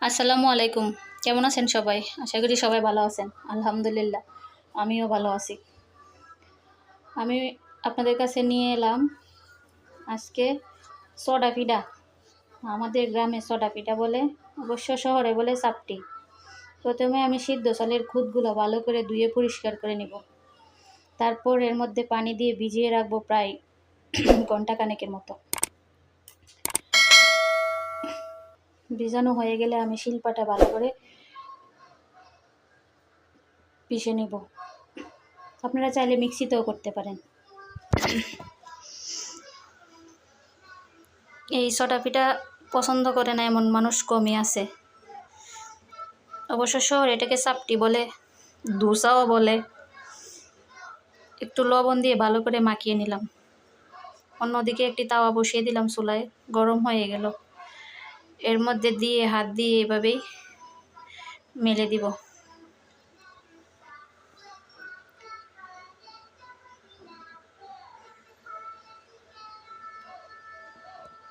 আসসালামু আলাইকুম। কেমন আছেন সবাই? আশা করি সবাই ভালো আছেন। আলহামদুলিল্লাহ আমিও ভালো আছি। আমি আপনাদের কাছে নিয়ে এলাম আজকে সডা পিঠা। আমাদের গ্রামে সডা পিঠা বলে, অবশ্য শহরে বলে চাপটি। প্রথমে আমি সিদ্ধ চালের খুদগুলো ভালো করে ধুয়ে পরিষ্কার করে নিব। তারপর এর মধ্যে পানি দিয়ে ভিজিয়ে রাখবো প্রায় ঘন্টা খানেকের মতো। ভিজানো হয়ে গেলে আমি শিলপাটা ভালো করে পিষে নেব। আপনারা চাইলে মিক্সিতেও করতে পারেন। এই সডা পিঠা পছন্দ করে না এমন মানুষ কমই আছে। অবশ্য শহরে এটাকে চাপটি বলে, ধোসাও বলে। একটু লবণ দিয়ে ভালো করে মাখিয়ে নিলাম। অন্যদিকে একটি তাওয়া বসিয়ে দিলাম চুলায়, গরম হয়ে গেল। এর মধ্যে দিয়ে হাত দিয়ে এভাবেই মেলে দিব।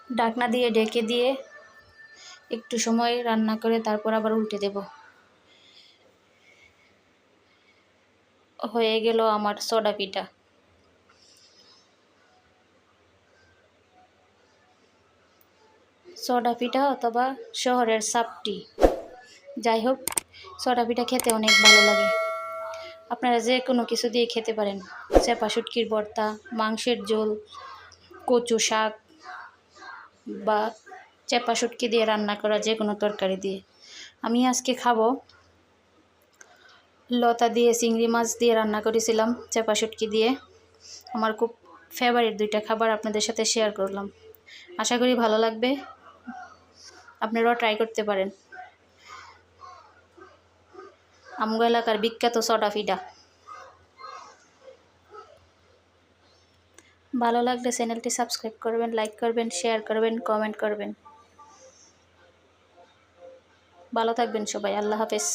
ঢাকনা দিয়ে ঢেকে দিয়ে একটু সময় রান্না করে তারপর আবার উল্টে দেব। হয়ে গেল আমার সডা পিঠা। সডা পিঠা অথবা শহরের চাপটি, যাই হোক, সডা পিঠা খেতে অনেক ভালো লাগে। আপনারা যে কোনো কিছু দিয়ে খেতে পারেন। চেপা শুটকির ভর্তা, মাংসের ঝোল, কচু শাক বা চেপা শুটকি দিয়ে রান্না করা যে কোনো তরকারি দিয়ে। আমি আজকে খাবো লতা দিয়ে চিংড়ি মাছ দিয়ে রান্না করেছিলাম চেপা শুটকি দিয়ে। আমার খুব ফেভারিট দুইটা খাবার আপনাদের সাথে শেয়ার করলাম। আশা করি ভালো লাগবে, আপনারাও ট্রাই করতে পারেন। আমগো এলাকার বিখ্যাত সডা পিঠা। ভালো লাগলে চ্যানেলটি সাবস্ক্রাইব করবেন, লাইক করবেন, শেয়ার করবেন, কমেন্ট করবেন। ভালো থাকবেন সবাই। আল্লাহ হাফেজ।